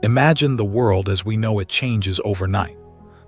Imagine the world as we know it changes overnight.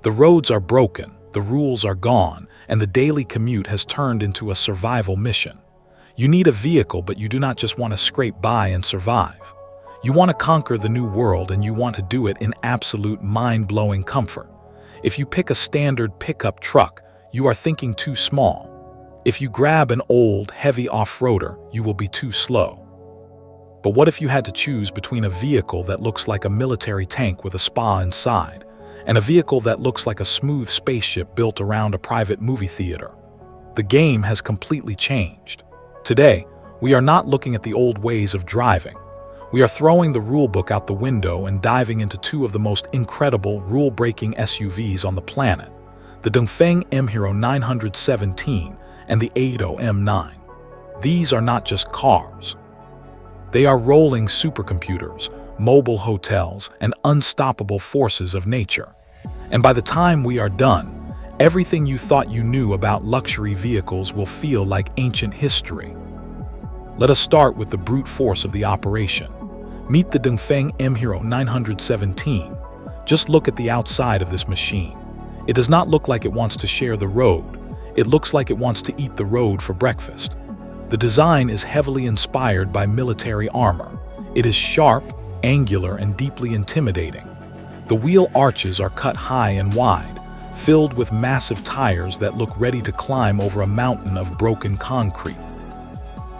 The roads are broken, the rules are gone, and the daily commute has turned into a survival mission. You need a vehicle, but you do not just want to scrape by and survive. You want to conquer the new world, and you want to do it in absolute mind-blowing comfort. If you pick a standard pickup truck, you are thinking too small. If you grab an old, heavy off-roader, you will be too slow. But what if you had to choose between a vehicle that looks like a military tank with a spa inside, and a vehicle that looks like a smooth spaceship built around a private movie theater? The game has completely changed. Today, we are not looking at the old ways of driving. We are throwing the rulebook out the window and diving into two of the most incredible, rule-breaking SUVs on the planet, the Dongfeng M-Hero 917 and the Aito M9. These are not just cars. They are rolling supercomputers, mobile hotels, and unstoppable forces of nature. And by the time we are done, everything you thought you knew about luxury vehicles will feel like ancient history. Let us start with the brute force of the operation. Meet the Dongfeng M-Hero 917. Just look at the outside of this machine. It does not look like it wants to share the road. It looks like it wants to eat the road for breakfast. The design is heavily inspired by military armor. It is sharp, angular, and deeply intimidating. The wheel arches are cut high and wide, filled with massive tires that look ready to climb over a mountain of broken concrete.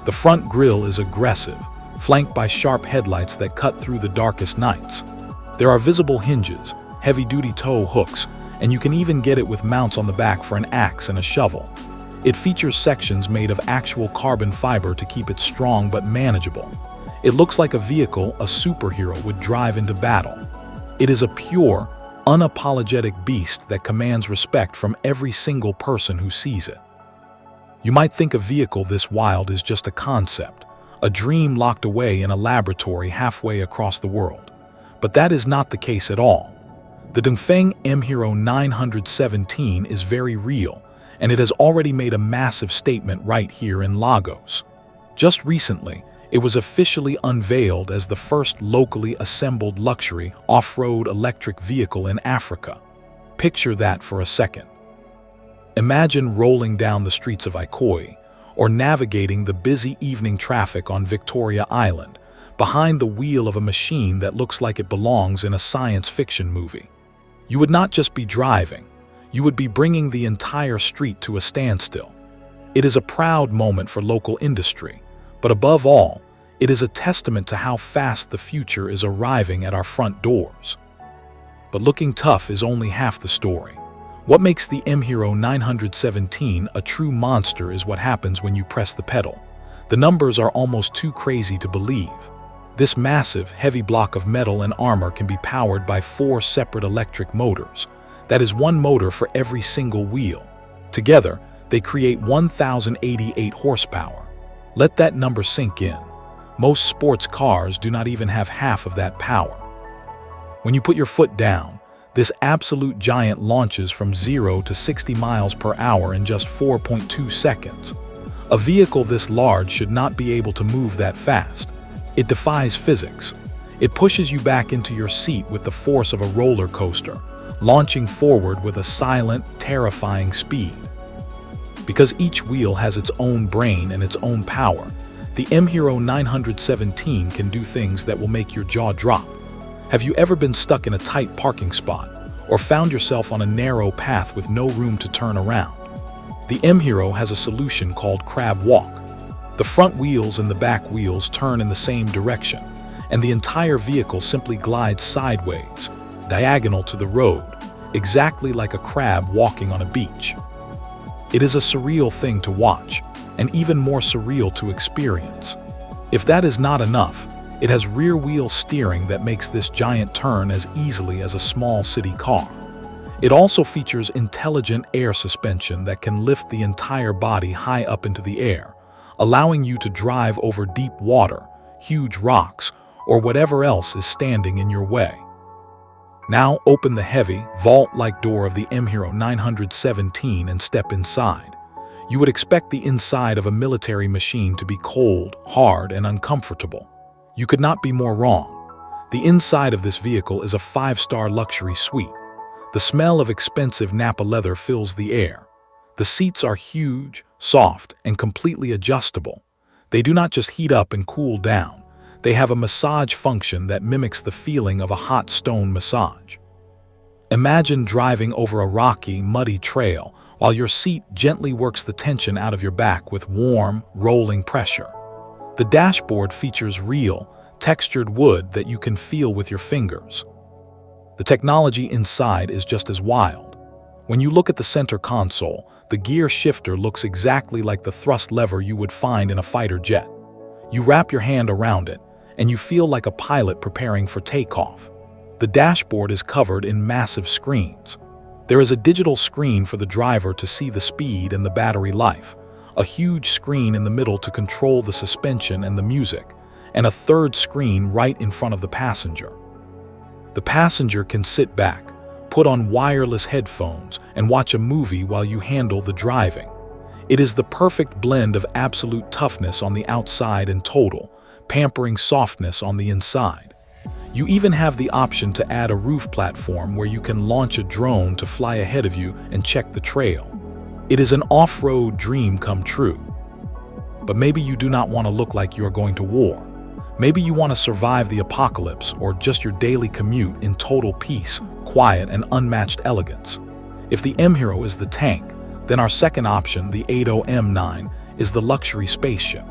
The front grille is aggressive, flanked by sharp headlights that cut through the darkest nights. There are visible hinges, heavy-duty tow hooks, and you can even get it with mounts on the back for an axe and a shovel. It features sections made of actual carbon fiber to keep it strong but manageable. It looks like a vehicle a superhero would drive into battle. It is a pure, unapologetic beast that commands respect from every single person who sees it. You might think a vehicle this wild is just a concept, a dream locked away in a laboratory halfway across the world. But that is not the case at all. The Dongfeng M-Hero 917 is very real, and it has already made a massive statement right here in Lagos. Just recently, it was officially unveiled as the first locally assembled luxury off-road electric vehicle in Africa. Picture that for a second. Imagine rolling down the streets of Ikoyi, or navigating the busy evening traffic on Victoria Island, behind the wheel of a machine that looks like it belongs in a science fiction movie. You would not just be driving, you would be bringing the entire street to a standstill. It is a proud moment for local industry, but above all, it is a testament to how fast the future is arriving at our front doors. But looking tough is only half the story. What makes the M-Hero 917 a true monster is what happens when you press the pedal. The numbers are almost too crazy to believe. This massive, heavy block of metal and armor can be powered by 4 separate electric motors. That is one motor for every single wheel. Together, they create 1,088 horsepower. Let that number sink in. Most sports cars do not even have half of that power. When you put your foot down, this absolute giant launches from 0 to 60 miles per hour in just 4.2 seconds. A vehicle this large should not be able to move that fast. It defies physics. It pushes you back into your seat with the force of a roller coaster, launching forward with a silent, terrifying speed. Because each wheel has its own brain and its own power, the M-Hero 917 can do things that will make your jaw drop. Have you ever been stuck in a tight parking spot, or found yourself on a narrow path with no room to turn around? The M-Hero has a solution called crab walk. The front wheels and the back wheels turn in the same direction, and the entire vehicle simply glides sideways, diagonal to the road, exactly like a crab walking on a beach. It is a surreal thing to watch, and even more surreal to experience. If that is not enough, it has rear-wheel steering that makes this giant turn as easily as a small city car. It also features intelligent air suspension that can lift the entire body high up into the air, allowing you to drive over deep water, huge rocks, or whatever else is standing in your way. Now open the heavy, vault-like door of the M-Hero 917 and step inside. You would expect the inside of a military machine to be cold, hard, and uncomfortable. You could not be more wrong. The inside of this vehicle is a 5-star luxury suite. The smell of expensive Napa leather fills the air. The seats are huge, soft, and completely adjustable. They do not just heat up and cool down. They have a massage function that mimics the feeling of a hot stone massage. Imagine driving over a rocky, muddy trail while your seat gently works the tension out of your back with warm, rolling pressure. The dashboard features real, textured wood that you can feel with your fingers. The technology inside is just as wild. When you look at the center console, the gear shifter looks exactly like the thrust lever you would find in a fighter jet. You wrap your hand around it, and you feel like a pilot preparing for takeoff. The dashboard is covered in massive screens. There is a digital screen for the driver to see the speed and the battery life, a huge screen in the middle to control the suspension and the music, and a third screen right in front of the passenger. The passenger can sit back, put on wireless headphones, and watch a movie while you handle the driving. It is the perfect blend of absolute toughness on the outside and total, pampering softness on the inside. You even have the option to add a roof platform where you can launch a drone to fly ahead of you and check the trail. It is an off-road dream come true. But maybe you do not want to look like you are going to war. Maybe you want to survive the apocalypse or just your daily commute in total peace, quiet, and unmatched elegance. If the M-Hero is the tank, then our second option, the Aito M9, is the luxury spaceship.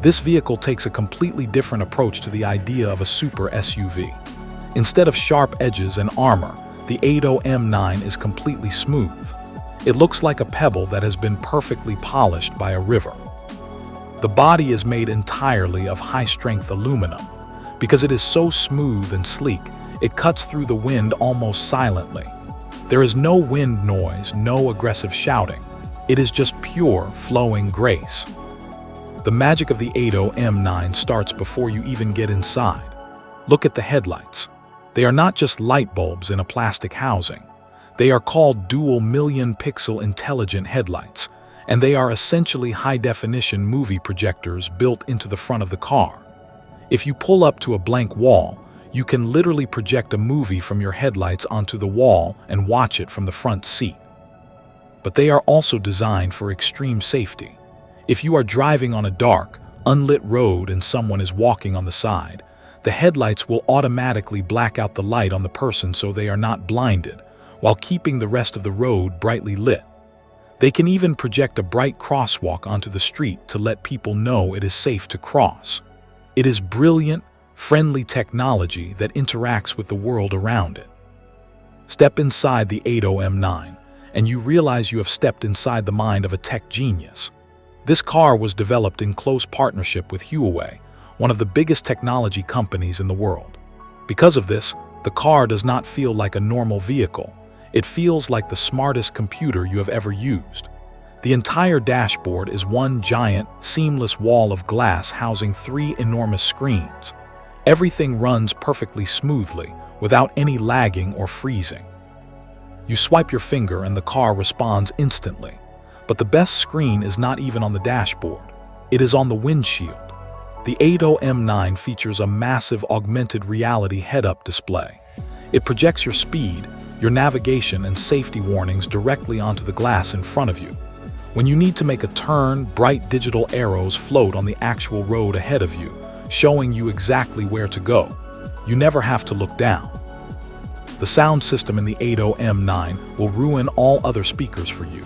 This vehicle takes a completely different approach to the idea of a super SUV. Instead of sharp edges and armor, the Aito M9 is completely smooth. It looks like a pebble that has been perfectly polished by a river. The body is made entirely of high-strength aluminum. Because it is so smooth and sleek, it cuts through the wind almost silently. There is no wind noise, no aggressive shouting. It is just pure, flowing grace. The magic of the Aito M9 starts before you even get inside. Look at the headlights. They are not just light bulbs in a plastic housing. They are called dual million-pixel intelligent headlights, and they are essentially high-definition movie projectors built into the front of the car. If you pull up to a blank wall, you can literally project a movie from your headlights onto the wall and watch it from the front seat. But they are also designed for extreme safety. If you are driving on a dark, unlit road and someone is walking on the side, the headlights will automatically black out the light on the person so they are not blinded, while keeping the rest of the road brightly lit. They can even project a bright crosswalk onto the street to let people know it is safe to cross. It is brilliant, friendly technology that interacts with the world around it. Step inside the Aito M9, and you realize you have stepped inside the mind of a tech genius. This car was developed in close partnership with Huawei, one of the biggest technology companies in the world. Because of this, the car does not feel like a normal vehicle. It feels like the smartest computer you have ever used. The entire dashboard is one giant, seamless wall of glass housing 3 enormous screens. Everything runs perfectly smoothly, without any lagging or freezing. You swipe your finger and the car responds instantly. But the best screen is not even on the dashboard. It is on the windshield. The Aito M9 features a massive augmented reality head-up display. It projects your speed, your navigation and safety warnings directly onto the glass in front of you. When you need to make a turn, bright digital arrows float on the actual road ahead of you, showing you exactly where to go. You never have to look down. The sound system in the Aito M9 will ruin all other speakers for you.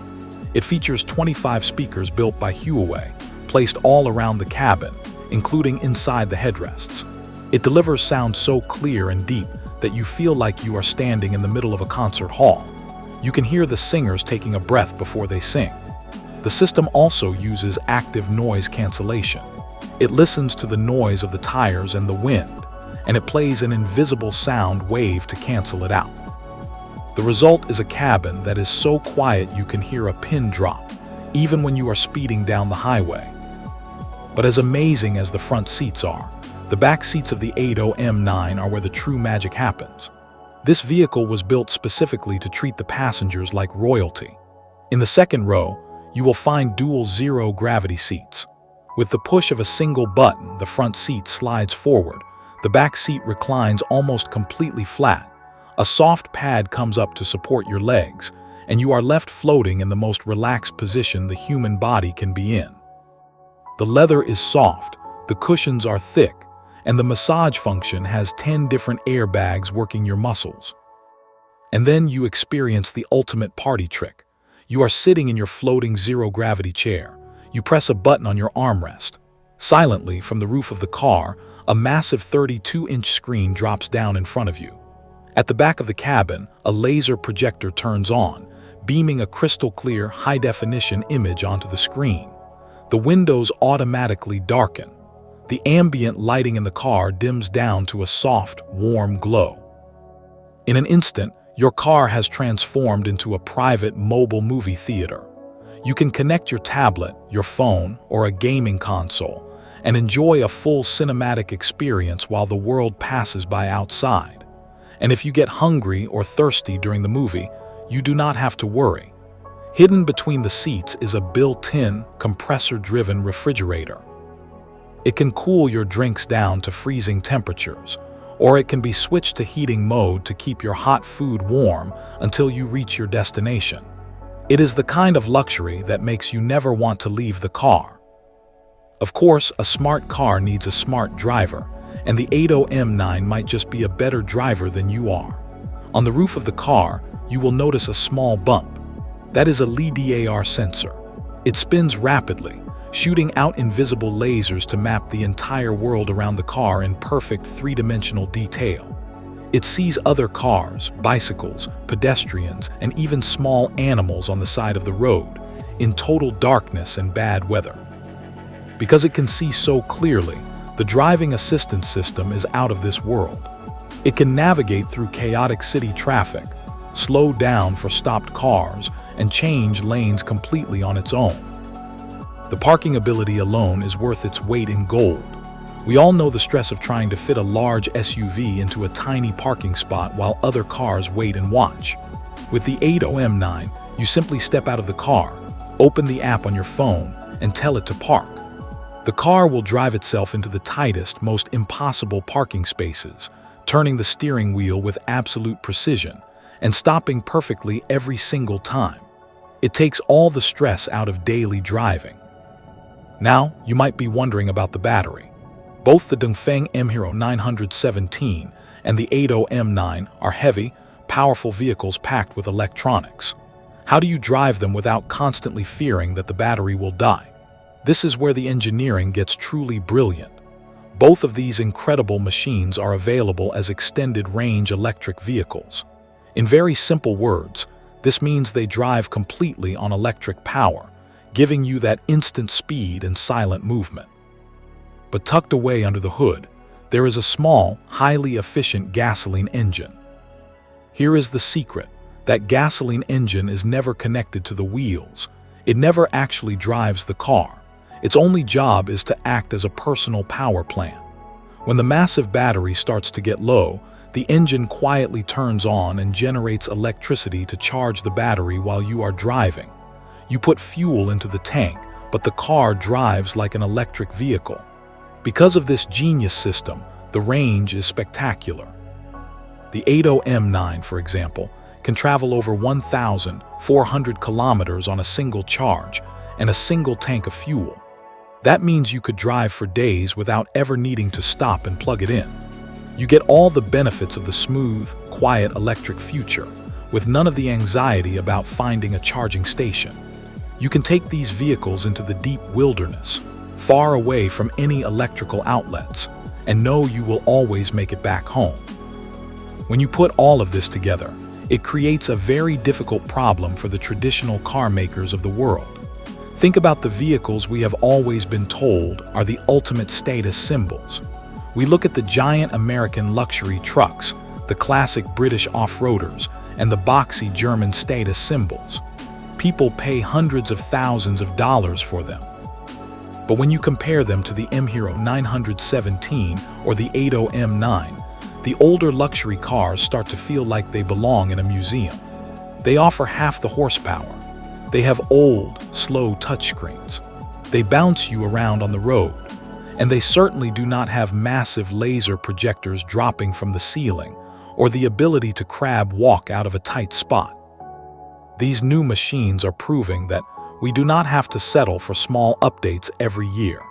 It features 25 speakers built by Huawei, placed all around the cabin, including inside the headrests. It delivers sound so clear and deep that you feel like you are standing in the middle of a concert hall. You can hear the singers taking a breath before they sing. The system also uses active noise cancellation. It listens to the noise of the tires and the wind, and it plays an invisible sound wave to cancel it out. The result is a cabin that is so quiet you can hear a pin drop, even when you are speeding down the highway. But as amazing as the front seats are, the back seats of the Aito M9 are where the true magic happens. This vehicle was built specifically to treat the passengers like royalty. In the second row, you will find dual zero-gravity seats. With the push of a single button, the front seat slides forward, The back seat reclines almost completely flat. A soft pad comes up to support your legs, and you are left floating in the most relaxed position the human body can be in. The leather is soft, the cushions are thick, and the massage function has 10 different airbags working your muscles. And then you experience the ultimate party trick. You are sitting in your floating zero-gravity chair. You press a button on your armrest. Silently, from the roof of the car, a massive 32-inch screen drops down in front of you. At the back of the cabin, a laser projector turns on, beaming a crystal-clear, high-definition image onto the screen. The windows automatically darken. The ambient lighting in the car dims down to a soft, warm glow. In an instant, your car has transformed into a private mobile movie theater. You can connect your tablet, your phone, or a gaming console and enjoy a full cinematic experience while the world passes by outside. And if you get hungry or thirsty during the movie, you do not have to worry. Hidden between the seats is a built-in, compressor-driven refrigerator. It can cool your drinks down to freezing temperatures, or it can be switched to heating mode to keep your hot food warm until you reach your destination. It is the kind of luxury that makes you never want to leave the car. Of course, a smart car needs a smart driver, and the Aito M9 might just be a better driver than you are. On the roof of the car, you will notice a small bump. That is a LiDAR sensor. It spins rapidly, shooting out invisible lasers to map the entire world around the car in perfect three-dimensional detail. It sees other cars, bicycles, pedestrians, and even small animals on the side of the road, in total darkness and bad weather. Because it can see so clearly, the driving assistance system is out of this world. It can navigate through chaotic city traffic, slow down for stopped cars, and change lanes completely on its own. The parking ability alone is worth its weight in gold. We all know the stress of trying to fit a large SUV into a tiny parking spot while other cars wait and watch. With the Aito M9, you simply step out of the car, open the app on your phone, and tell it to park. The car will drive itself into the tightest, most impossible parking spaces, turning the steering wheel with absolute precision and stopping perfectly every single time. It takes all the stress out of daily driving. Now, you might be wondering about the battery. Both the Dongfeng M-Hero 917 and the Aito M9 are heavy, powerful vehicles packed with electronics. How do you drive them without constantly fearing that the battery will die? This is where the engineering gets truly brilliant. Both of these incredible machines are available as extended-range electric vehicles. In very simple words, this means they drive completely on electric power, giving you that instant speed and silent movement. But tucked away under the hood, there is a small, highly efficient gasoline engine. Here is the secret. That gasoline engine is never connected to the wheels. It never actually drives the car. Its only job is to act as a personal power plant. When the massive battery starts to get low, the engine quietly turns on and generates electricity to charge the battery while you are driving. You put fuel into the tank, but the car drives like an electric vehicle. Because of this genius system, the range is spectacular. The Aito M9, for example, can travel over 1,400 kilometers on a single charge and a single tank of fuel. That means you could drive for days without ever needing to stop and plug it in. You get all the benefits of the smooth, quiet electric future, with none of the anxiety about finding a charging station. You can take these vehicles into the deep wilderness, far away from any electrical outlets, and know you will always make it back home. When you put all of this together, it creates a very difficult problem for the traditional car makers of the world. Think about the vehicles we have always been told are the ultimate status symbols. We look at the giant American luxury trucks, the classic British off-roaders, and the boxy German status symbols. People pay hundreds of thousands of dollars for them. But when you compare them to the M-Hero 917 or the Aito M9, the older luxury cars start to feel like they belong in a museum. They offer half the horsepower. They have old, slow touchscreens. They bounce you around on the road. And they certainly do not have massive laser projectors dropping from the ceiling or the ability to crab walk out of a tight spot. These new machines are proving that we do not have to settle for small updates every year.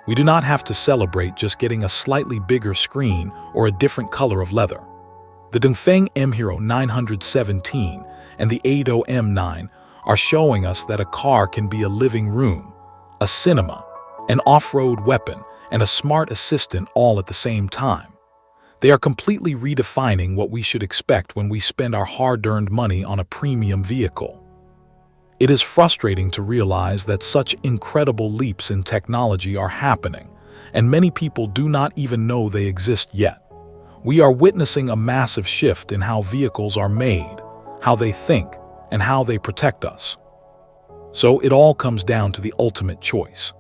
We do not have to celebrate just getting a slightly bigger screen or a different color of leather. The Dongfeng M-Hero 917 and the Aito M9 are showing us that a car can be a living room, a cinema, an off-road weapon, and a smart assistant all at the same time. They are completely redefining what we should expect when we spend our hard-earned money on a premium vehicle. It is frustrating to realize that such incredible leaps in technology are happening, and many people do not even know they exist yet. We are witnessing a massive shift in how vehicles are made, how they think, and how they protect us. So it all comes down to the ultimate choice.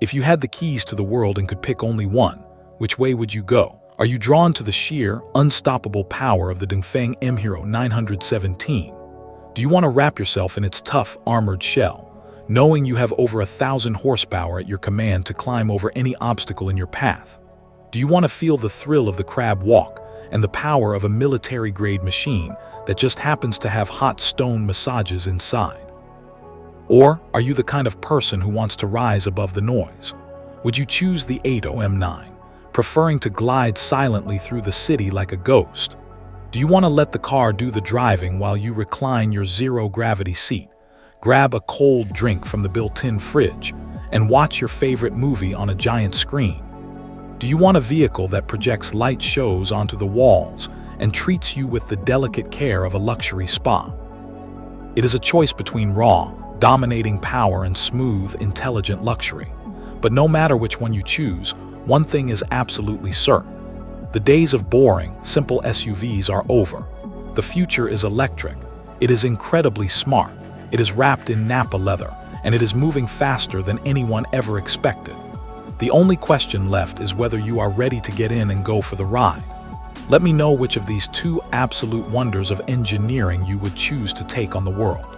If you had the keys to the world and could pick only one, which way would you go? Are you drawn to the sheer, unstoppable power of the Dongfeng M-Hero 917? Do you want to wrap yourself in its tough, armored shell, knowing you have over 1,000 horsepower at your command to climb over any obstacle in your path? Do you want to feel the thrill of the crab walk and the power of a military-grade machine that just happens to have hot stone massages inside? Or are you the kind of person who wants to rise above the noise? Would you choose the Aito M9, preferring to glide silently through the city like a ghost? Do you want to let the car do the driving while you recline your zero-gravity seat, grab a cold drink from the built-in fridge, and watch your favorite movie on a giant screen? Do you want a vehicle that projects light shows onto the walls and treats you with the delicate care of a luxury spa? It is a choice between raw, dominating power and smooth, intelligent luxury. But no matter which one you choose, one thing is absolutely certain. The days of boring, simple SUVs are over. The future is electric. It is incredibly smart. It is wrapped in Nappa leather, and it is moving faster than anyone ever expected. The only question left is whether you are ready to get in and go for the ride. Let me know which of these two absolute wonders of engineering you would choose to take on the world.